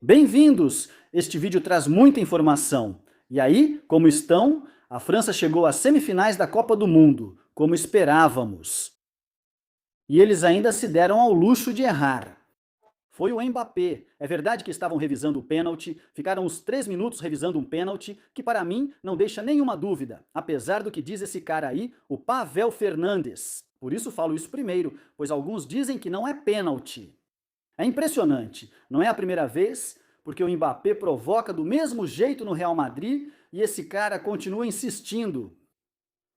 Bem-vindos! Este vídeo traz muita informação. E aí, como estão? A França chegou às semifinais da Copa do Mundo, como esperávamos. E eles ainda se deram ao luxo de errar. Foi o Mbappé. É verdade que estavam revisando o pênalti, ficaram uns 3 minutos revisando um pênalti, que para mim não deixa nenhuma dúvida, apesar do que diz esse cara aí, o Pavel Fernandes. Por isso falo isso primeiro, pois alguns dizem que não é pênalti. É impressionante, não é a primeira vez, porque o Mbappé provoca do mesmo jeito no Real Madrid e esse cara continua insistindo.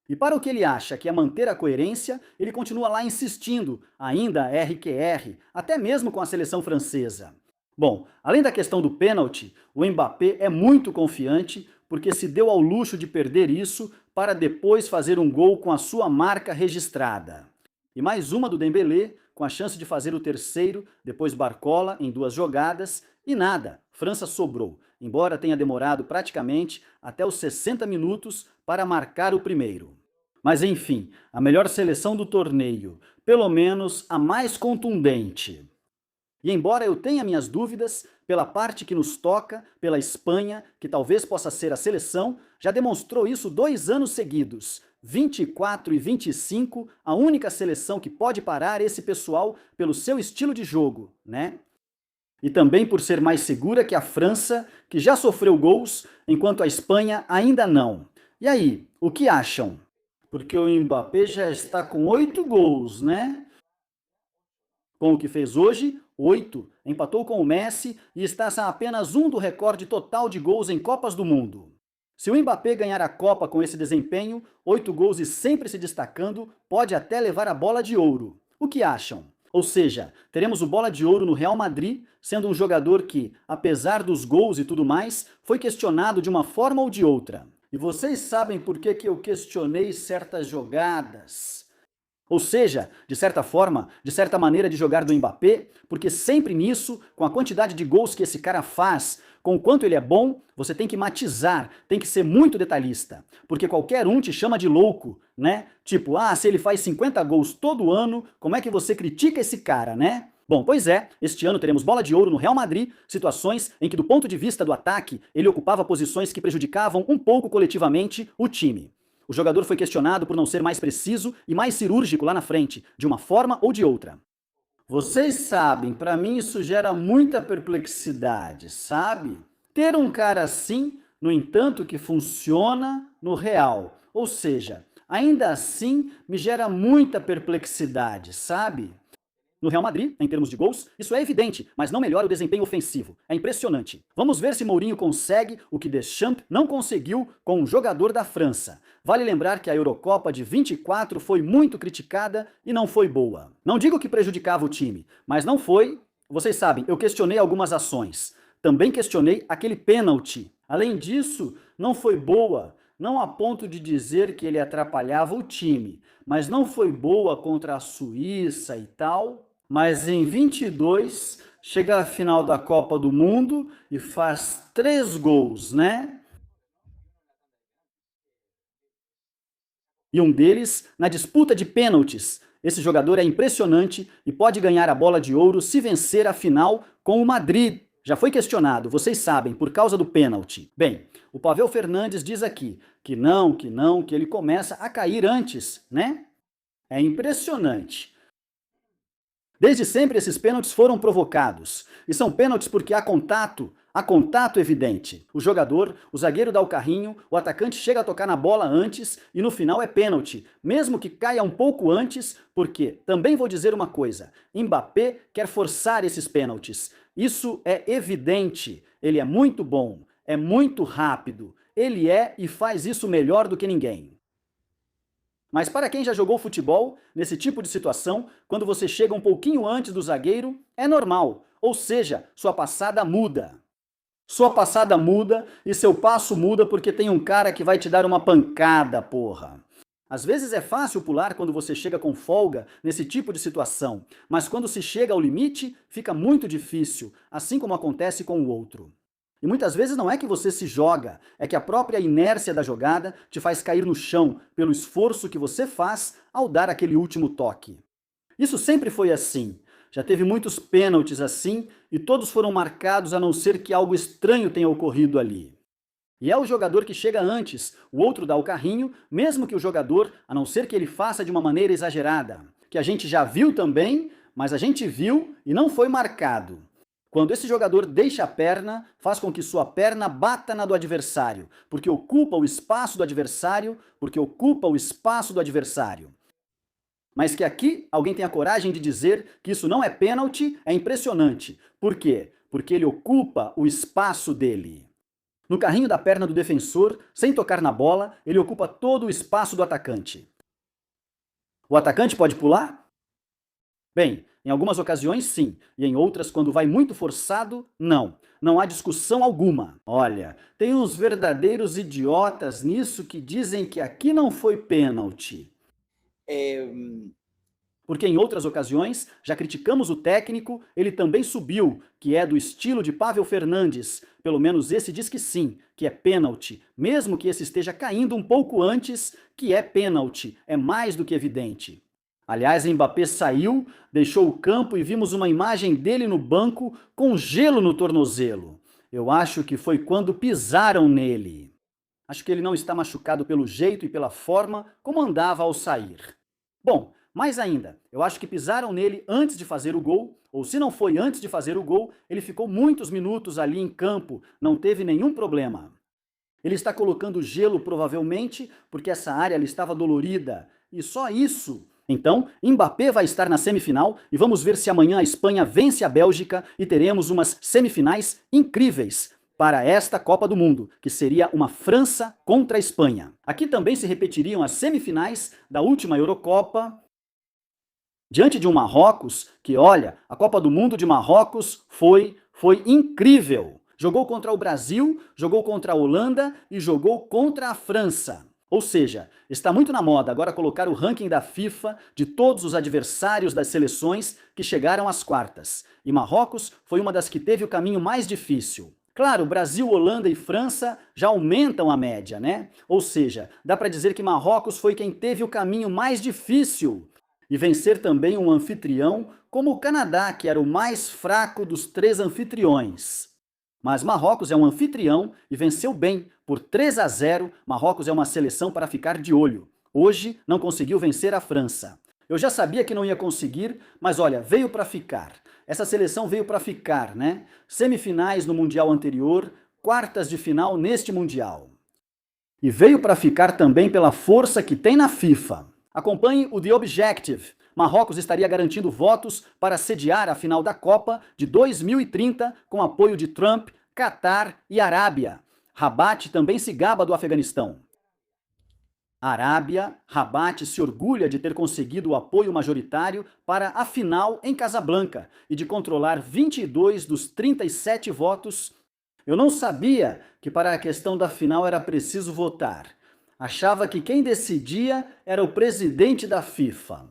E para o que ele acha que é manter a coerência, ele continua lá insistindo, ainda R que R, até mesmo com a seleção francesa. Bom, além da questão do pênalti, o Mbappé é muito confiante porque se deu ao luxo de perder isso para depois fazer um gol com a sua marca registrada. E mais uma do Dembélé, com a chance de fazer o terceiro, depois Barcola em 2 jogadas, e nada, França sobrou, embora tenha demorado praticamente até os 60 minutos para marcar o primeiro. Mas enfim, a melhor seleção do torneio, pelo menos a mais contundente. E embora eu tenha minhas dúvidas, pela parte que nos toca, pela Espanha, que talvez possa ser a seleção, já demonstrou isso 2 anos seguidos. 24 e 25, a única seleção que pode parar esse pessoal pelo seu estilo de jogo, né? E também por ser mais segura que a França, que já sofreu gols, enquanto a Espanha ainda não. E aí, o que acham? Porque o Mbappé já está com 8 gols, né? Com o que fez hoje, 8. Empatou com o Messi e está a apenas um do recorde total de gols em Copas do Mundo. Se o Mbappé ganhar a Copa com esse desempenho, 8 gols e sempre se destacando, pode até levar a bola de ouro. O que acham? Ou seja, teremos o bola de ouro no Real Madrid, sendo um jogador que, apesar dos gols e tudo mais, foi questionado de uma forma ou de outra. E vocês sabem por que eu questionei certas jogadas? Ou seja, de certa forma, de certa maneira de jogar do Mbappé, porque sempre nisso, com a quantidade de gols que esse cara faz, com o quanto ele é bom, você tem que matizar, tem que ser muito detalhista, porque qualquer um te chama de louco, né? Tipo, se ele faz 50 gols todo ano, como é que você critica esse cara, né? Bom, pois é, este ano teremos bola de ouro no Real Madrid, situações em que do ponto de vista do ataque, ele ocupava posições que prejudicavam um pouco coletivamente o time. O jogador foi questionado por não ser mais preciso e mais cirúrgico lá na frente, de uma forma ou de outra. Vocês sabem, para mim isso gera muita perplexidade, sabe? Ter um cara assim, no entanto, que funciona no real. Ou seja, ainda assim me gera muita perplexidade, sabe? No Real Madrid, em termos de gols, isso é evidente, mas não melhora o desempenho ofensivo. É impressionante. Vamos ver se Mourinho consegue o que Deschamps não conseguiu com um jogador da França. Vale lembrar que a Eurocopa de 24 foi muito criticada e não foi boa. Não digo que prejudicava o time, mas não foi. Vocês sabem, eu questionei algumas ações. Também questionei aquele pênalti. Além disso, não foi boa. Não a ponto de dizer que ele atrapalhava o time, mas não foi boa contra a Suíça e tal. Mas em 22 chega à final da Copa do Mundo e faz 3 gols, né? E um deles na disputa de pênaltis. Esse jogador é impressionante e pode ganhar a bola de ouro se vencer a final com o Madrid. Já foi questionado, vocês sabem, por causa do pênalti. Bem, o Pavel Fernandes diz aqui que não, que ele começa a cair antes, né? É impressionante. Desde sempre esses pênaltis foram provocados. E são pênaltis porque há contato evidente. O jogador, o zagueiro dá o carrinho, o atacante chega a tocar na bola antes e no final é pênalti, mesmo que caia um pouco antes, porque, também vou dizer uma coisa, Mbappé quer forçar esses pênaltis. Isso é evidente, ele é muito bom, é muito rápido, ele é e faz isso melhor do que ninguém. Mas para quem já jogou futebol, nesse tipo de situação, quando você chega um pouquinho antes do zagueiro, é normal, ou seja, sua passada muda. Sua passada muda e seu passo muda porque tem um cara que vai te dar uma pancada, porra. Às vezes é fácil pular quando você chega com folga nesse tipo de situação, mas quando se chega ao limite, fica muito difícil, assim como acontece com o outro. E muitas vezes não é que você se joga, é que a própria inércia da jogada te faz cair no chão pelo esforço que você faz ao dar aquele último toque. Isso sempre foi assim. Já teve muitos pênaltis assim e todos foram marcados a não ser que algo estranho tenha ocorrido ali. E é o jogador que chega antes, o outro dá o carrinho, mesmo que o jogador, a não ser que ele faça de uma maneira exagerada, que a gente já viu também, mas a gente viu e não foi marcado. Quando esse jogador deixa a perna, faz com que sua perna bata na do adversário, porque ocupa o espaço do adversário, Mas que aqui alguém tenha coragem de dizer que isso não é pênalti é impressionante. Por quê? Porque ele ocupa o espaço dele. No carrinho da perna do defensor, sem tocar na bola, ele ocupa todo o espaço do atacante. O atacante pode pular? Bem, em algumas ocasiões sim, e em outras, quando vai muito forçado, não. Não há discussão alguma. Olha, tem uns verdadeiros idiotas nisso que dizem que aqui não foi pênalti. Porque em outras ocasiões já criticamos o técnico, ele também subiu, que é do estilo de Pavel Fernandes. Pelo menos esse diz que sim, que é pênalti, mesmo que esse esteja caindo um pouco antes, que é pênalti, é mais do que evidente. Aliás, Mbappé saiu, deixou o campo e vimos uma imagem dele no banco com gelo no tornozelo. Eu acho que foi quando pisaram nele. Acho que ele não está machucado pelo jeito e pela forma como andava ao sair. Bom, mais ainda, eu acho que pisaram nele antes de fazer o gol, ou se não foi antes de fazer o gol, ele ficou muitos minutos ali em campo, não teve nenhum problema. Ele está colocando gelo provavelmente porque essa área ali estava dolorida, e só isso. Então, Mbappé vai estar na semifinal e vamos ver se amanhã a Espanha vence a Bélgica e teremos umas semifinais incríveis para esta Copa do Mundo, que seria uma França contra a Espanha. Aqui também se repetiriam as semifinais da última Eurocopa, diante de um Marrocos que, olha, a Copa do Mundo de Marrocos foi incrível. Jogou contra o Brasil, jogou contra a Holanda e jogou contra a França. Ou seja, está muito na moda agora colocar o ranking da FIFA de todos os adversários das seleções que chegaram às quartas. E Marrocos foi uma das que teve o caminho mais difícil. Claro, Brasil, Holanda e França já aumentam a média, né? Ou seja, dá para dizer que Marrocos foi quem teve o caminho mais difícil. E vencer também um anfitrião como o Canadá, que era o mais fraco dos 3 anfitriões. Mas Marrocos é um anfitrião e venceu bem, por 3-0. Marrocos é uma seleção para ficar de olho. Hoje não conseguiu vencer a França. Eu já sabia que não ia conseguir, mas olha, veio para ficar. Essa seleção veio para ficar, né? Semifinais no Mundial anterior, quartas de final neste Mundial. E veio para ficar também pela força que tem na FIFA. Acompanhe o The Objective. Marrocos estaria garantindo votos para sediar a final da Copa de 2030 com apoio de Trump, Catar e Arábia. Rabat também se gaba do Afeganistão. Rabat se orgulha de ter conseguido o apoio majoritário para a final em Casablanca e de controlar 22 dos 37 votos. Eu não sabia que para a questão da final era preciso votar. Achava que quem decidia era o presidente da FIFA.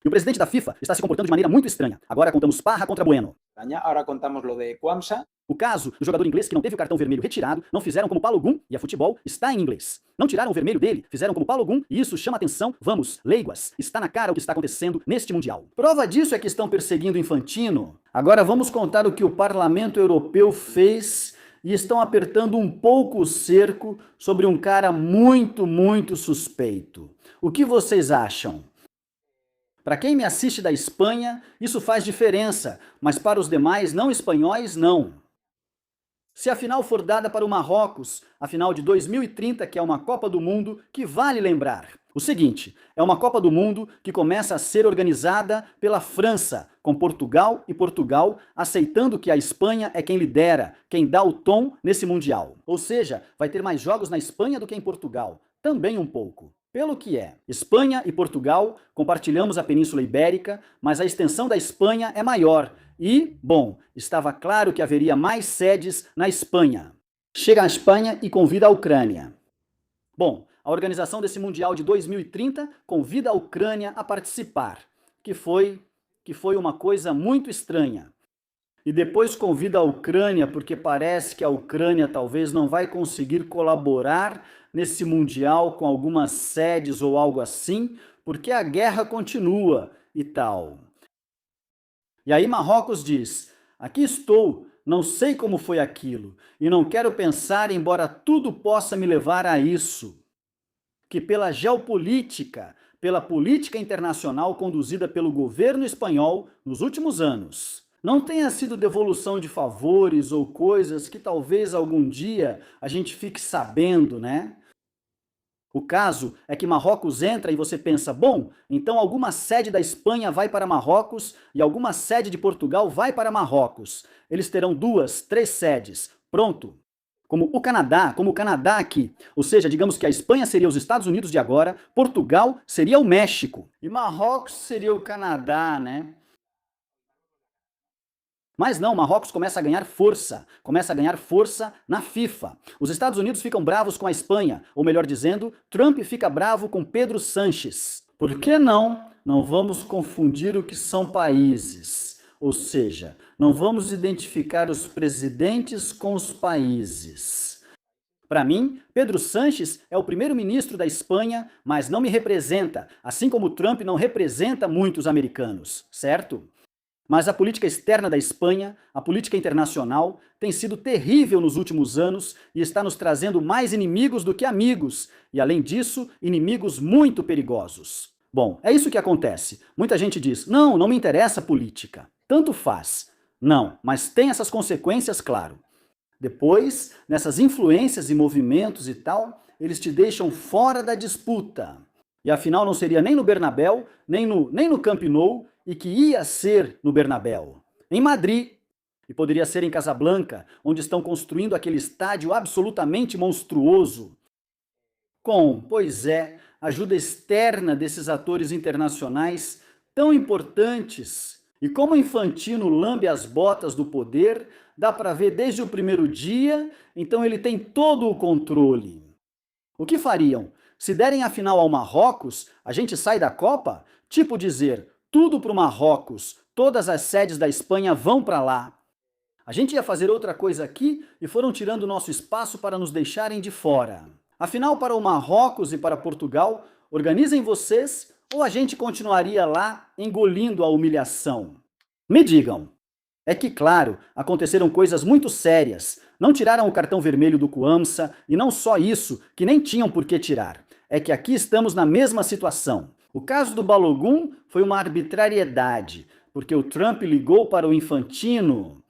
E o presidente da FIFA está se comportando de maneira muito estranha. Agora contamos Parra contra Bueno. Ahora contamos lo de Quamsa. O caso do jogador inglês que não teve o cartão vermelho retirado, não fizeram como Balogun, e a futebol está em inglês. Não tiraram o vermelho dele, fizeram como Balogun, e isso chama atenção. Vamos, léguas, está na cara o que está acontecendo neste Mundial. Prova disso é que estão perseguindo Infantino. Agora vamos contar o que o Parlamento Europeu fez e estão apertando um pouco o cerco sobre um cara muito suspeito. O que vocês acham? Para quem me assiste da Espanha, isso faz diferença, mas para os demais não espanhóis, não. Se a final for dada para o Marrocos, a final de 2030, que é uma Copa do Mundo, que vale lembrar o seguinte, é uma Copa do Mundo que começa a ser organizada pela França, com Portugal e Portugal aceitando que a Espanha é quem lidera, quem dá o tom nesse Mundial. Ou seja, vai ter mais jogos na Espanha do que em Portugal, também um pouco. Pelo que é, Espanha e Portugal compartilhamos a Península Ibérica, mas a extensão da Espanha é maior e, bom, estava claro que haveria mais sedes na Espanha. Chega à Espanha e convida a Ucrânia. Bom, a organização desse Mundial de 2030 convida a Ucrânia a participar, que foi uma coisa muito estranha. E depois convida a Ucrânia porque parece que a Ucrânia talvez não vai conseguir colaborar nesse Mundial com algumas sedes ou algo assim, porque a guerra continua e tal. E aí Marrocos diz: aqui estou, não sei como foi aquilo, e não quero pensar, embora tudo possa me levar a isso. Que pela geopolítica, pela política internacional conduzida pelo governo espanhol nos últimos anos, não tenha sido devolução de favores ou coisas que talvez algum dia a gente fique sabendo, né? O caso é que Marrocos entra e você pensa, bom, então alguma sede da Espanha vai para Marrocos e alguma sede de Portugal vai para Marrocos. Eles terão 2, 3 sedes. Pronto. Como o Canadá aqui. Ou seja, digamos que a Espanha seria os Estados Unidos de agora, Portugal seria o México e Marrocos seria o Canadá, né? Mas não, Marrocos começa a ganhar força na FIFA. Os Estados Unidos ficam bravos com a Espanha, ou melhor dizendo, Trump fica bravo com Pedro Sánchez. Por que não? Não vamos confundir o que são países. Ou seja, não vamos identificar os presidentes com os países. Para mim, Pedro Sánchez é o primeiro-ministro da Espanha, mas não me representa, assim como Trump não representa muitos americanos, certo? Mas a política externa da Espanha, a política internacional, tem sido terrível nos últimos anos e está nos trazendo mais inimigos do que amigos, e além disso, inimigos muito perigosos. Bom, é isso que acontece. Muita gente diz, não me interessa política. Tanto faz. Não, mas tem essas consequências, claro. Depois, nessas influências e movimentos e tal, eles te deixam fora da disputa. E afinal não seria nem no Bernabéu, nem no Camp Nou, e que ia ser no Bernabéu, em Madrid, e poderia ser em Casablanca, onde estão construindo aquele estádio absolutamente monstruoso, com, pois é, ajuda externa desses atores internacionais tão importantes. E como Infantino lambe as botas do poder, dá para ver desde o primeiro dia, então ele tem todo o controle. O que fariam? Se derem a final ao Marrocos, a gente sai da Copa? Tipo dizer, tudo para o Marrocos, todas as sedes da Espanha vão para lá. A gente ia fazer outra coisa aqui e foram tirando nosso espaço para nos deixarem de fora. Afinal, para o Marrocos e para Portugal, organizem vocês ou a gente continuaria lá engolindo a humilhação? Me digam. É que, claro, aconteceram coisas muito sérias. Não tiraram o cartão vermelho do Cuamsa e não só isso, que nem tinham por que tirar. É que aqui estamos na mesma situação. O caso do Balogun foi uma arbitrariedade, porque o Trump ligou para o Infantino.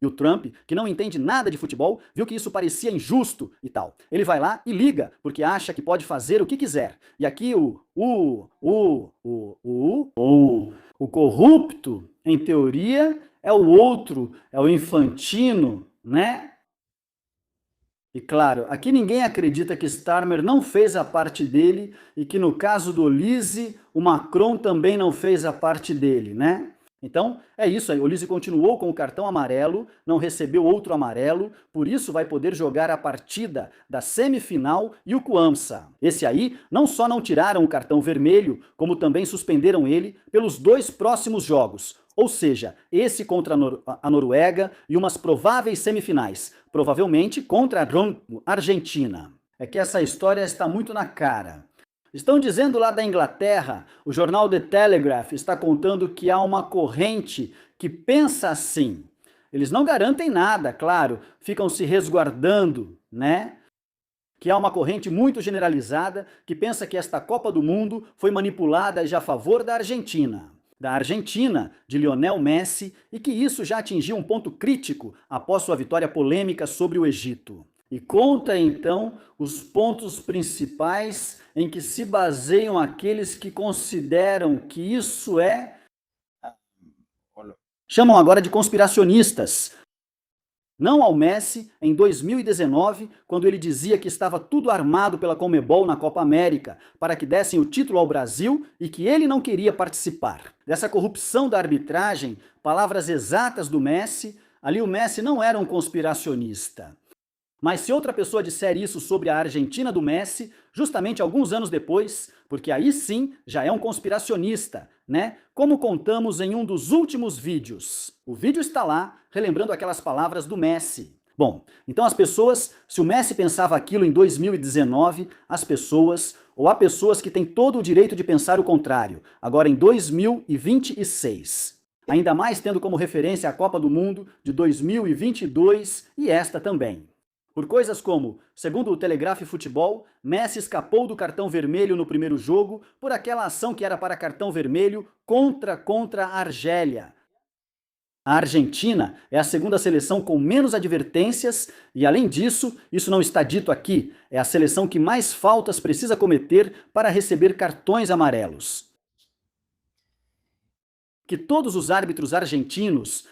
E o Trump, que não entende nada de futebol, viu que isso parecia injusto e tal. Ele vai lá e liga, porque acha que pode fazer o que quiser. E aqui o corrupto, em teoria, é o outro, é o Infantino, né? E claro, aqui ninguém acredita que Starmer não fez a parte dele e que no caso do Olise, o Macron também não fez a parte dele, né? Então, é isso aí, o Olise continuou com o cartão amarelo, não recebeu outro amarelo, por isso vai poder jogar a partida da semifinal e o Cuamsa. Esse aí não só não tiraram o cartão vermelho, como também suspenderam ele pelos 2 próximos jogos. Ou seja, esse contra a Noruega e umas prováveis semifinais, provavelmente contra a Argentina. É que essa história está muito na cara. Estão dizendo lá da Inglaterra, o jornal The Telegraph está contando que há uma corrente que pensa assim. Eles não garantem nada, claro, ficam se resguardando, né? Que há uma corrente muito generalizada que pensa que esta Copa do Mundo foi manipulada já a favor da Argentina, de Lionel Messi, e que isso já atingiu um ponto crítico após sua vitória polêmica sobre o Egito. E conta então os pontos principais em que se baseiam aqueles que consideram que isso chamam agora de conspiracionistas. Não ao Messi em 2019, quando ele dizia que estava tudo armado pela Conmebol na Copa América, para que dessem o título ao Brasil e que ele não queria participar. Dessa corrupção da arbitragem, palavras exatas do Messi, ali o Messi não era um conspiracionista. Mas se outra pessoa disser isso sobre a Argentina do Messi, justamente alguns anos depois, porque aí sim já é um conspiracionista, né? Como contamos em um dos últimos vídeos. O vídeo está lá, relembrando aquelas palavras do Messi. Bom, então as pessoas, se o Messi pensava aquilo em 2019, há pessoas que têm todo o direito de pensar o contrário, agora em 2026. Ainda mais tendo como referência a Copa do Mundo de 2022 e esta também. Por coisas como, segundo o Telegraph Futebol, Messi escapou do cartão vermelho no primeiro jogo por aquela ação que era para cartão vermelho contra a Argélia. A Argentina é a segunda seleção com menos advertências e, além disso, isso não está dito aqui, é a seleção que mais faltas precisa cometer para receber cartões amarelos. Que todos os árbitros argentinos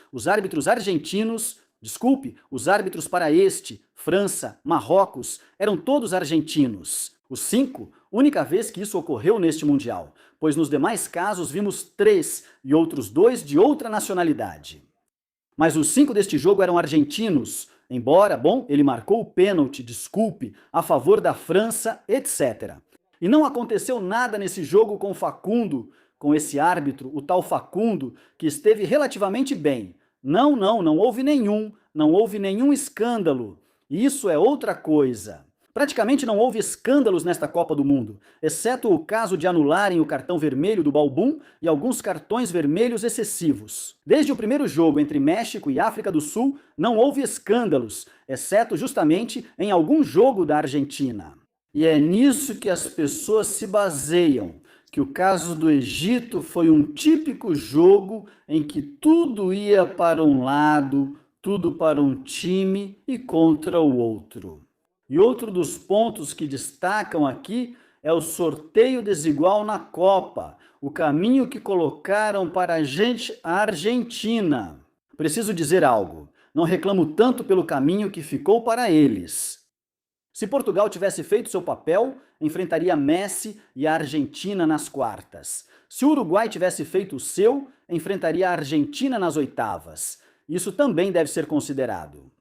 para este, França, Marrocos, eram todos argentinos. Os 5, única vez que isso ocorreu neste Mundial, pois nos demais casos vimos 3 e outros 2 de outra nacionalidade. Mas os 5 deste jogo eram argentinos, embora, ele marcou o pênalti, a favor da França, etc. E não aconteceu nada nesse jogo com Facundo, com esse árbitro, o tal Facundo, que esteve relativamente bem. Não houve nenhum escândalo. Isso é outra coisa. Praticamente não houve escândalos nesta Copa do Mundo, exceto o caso de anularem o cartão vermelho do Balbum e alguns cartões vermelhos excessivos. Desde o primeiro jogo entre México e África do Sul, não houve escândalos, exceto justamente em algum jogo da Argentina. E é nisso que as pessoas se baseiam, que o caso do Egito foi um típico jogo em que tudo ia para um lado, tudo para um time e contra o outro. E outro dos pontos que destacam aqui é o sorteio desigual na Copa, o caminho que colocaram para a Argentina. Preciso dizer algo, não reclamo tanto pelo caminho que ficou para eles. Se Portugal tivesse feito seu papel, enfrentaria Messi e a Argentina nas quartas. Se o Uruguai tivesse feito o seu, enfrentaria a Argentina nas oitavas. Isso também deve ser considerado.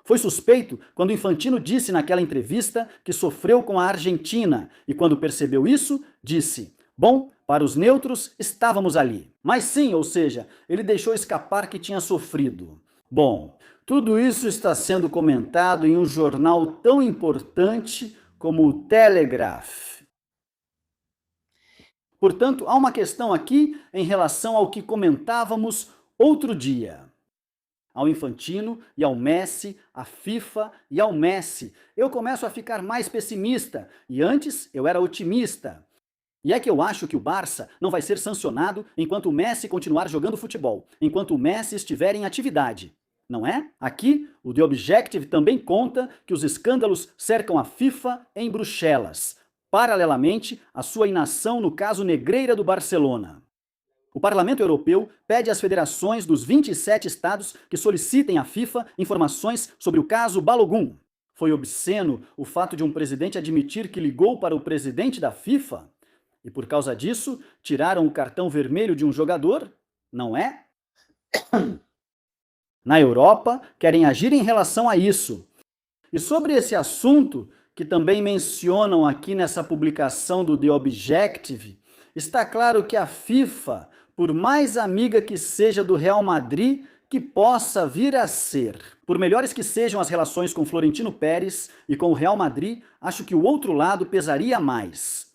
Foi suspeito quando Infantino disse naquela entrevista que sofreu com a Argentina e, quando percebeu isso, disse: bom, para os neutros, estávamos ali. Mas sim, ou seja, ele deixou escapar que tinha sofrido. Bom, tudo isso está sendo comentado em um jornal tão importante como o Telegraph. Portanto, há uma questão aqui em relação ao que comentávamos outro dia. Ao Infantino e ao Messi, à FIFA e ao Messi. Eu começo a ficar mais pessimista, e antes eu era otimista. E é que eu acho que o Barça não vai ser sancionado enquanto o Messi continuar jogando futebol, enquanto o Messi estiver em atividade. Não é? Aqui, o The Objective também conta que os escândalos cercam a FIFA em Bruxelas, paralelamente à sua inação no caso Negreira do Barcelona. O Parlamento Europeu pede às federações dos 27 estados que solicitem à FIFA informações sobre o caso Balogun. Foi obsceno o fato de um presidente admitir que ligou para o presidente da FIFA e, por causa disso, tiraram o cartão vermelho de um jogador, não é? Na Europa, querem agir em relação a isso. E sobre esse assunto, que também mencionam aqui nessa publicação do The Objective, está claro que a FIFA, por mais amiga que seja do Real Madrid, que possa vir a ser. Por melhores que sejam as relações com Florentino Pérez e com o Real Madrid, acho que o outro lado pesaria mais.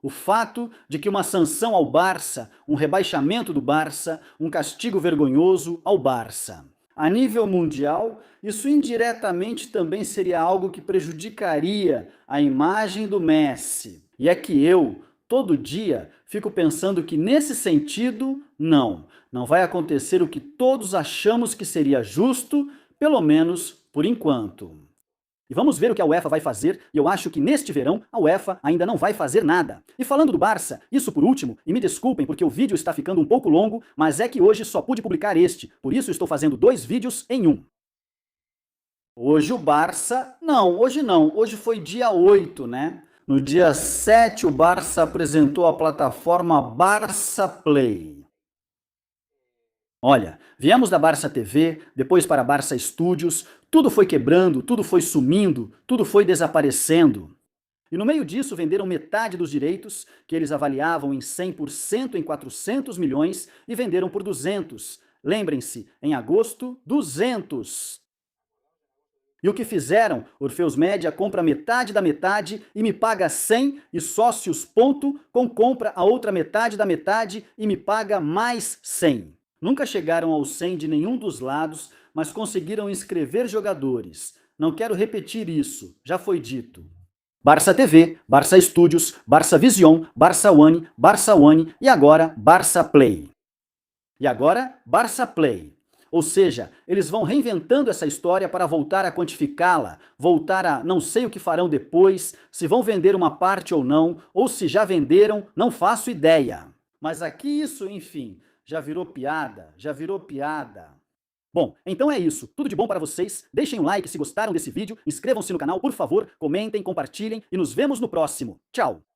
O fato de que uma sanção ao Barça, um rebaixamento do Barça, um castigo vergonhoso ao Barça. A nível mundial, isso indiretamente também seria algo que prejudicaria a imagem do Messi. E é que eu, todo dia, fico pensando que nesse sentido, não vai acontecer o que todos achamos que seria justo, pelo menos por enquanto. E vamos ver o que a UEFA vai fazer, e eu acho que neste verão a UEFA ainda não vai fazer nada. E falando do Barça, isso por último, e me desculpem porque o vídeo está ficando um pouco longo, mas é que hoje só pude publicar este, por isso estou fazendo 2 vídeos em um. Hoje o Barça... hoje foi dia 8, né? No dia 7 o Barça apresentou a plataforma Barça Play. Olha, viemos da Barça TV, depois para Barça Studios, tudo foi quebrando, tudo foi sumindo, tudo foi desaparecendo. E no meio disso venderam metade dos direitos, que eles avaliavam em 100% em 400 milhões, e venderam por 200. Lembrem-se, em agosto, 200. E o que fizeram? Orfeus Média compra metade da metade e me paga 100, e Sócios compra a outra metade da metade e me paga mais 100. Nunca chegaram ao 100 de nenhum dos lados, mas conseguiram inscrever jogadores. Não quero repetir isso, já foi dito. Barça TV, Barça Studios, Barça Vision, Barça One e agora Barça Play. E agora Barça Play. Ou seja, eles vão reinventando essa história para voltar a quantificá-la, voltar a não sei o que farão depois, se vão vender uma parte ou não, ou se já venderam, não faço ideia. Mas aqui isso, enfim, já virou piada, já virou piada. Bom, então é isso. Tudo de bom para vocês. Deixem um like se gostaram desse vídeo, inscrevam-se no canal, por favor, comentem, compartilhem e nos vemos no próximo. Tchau!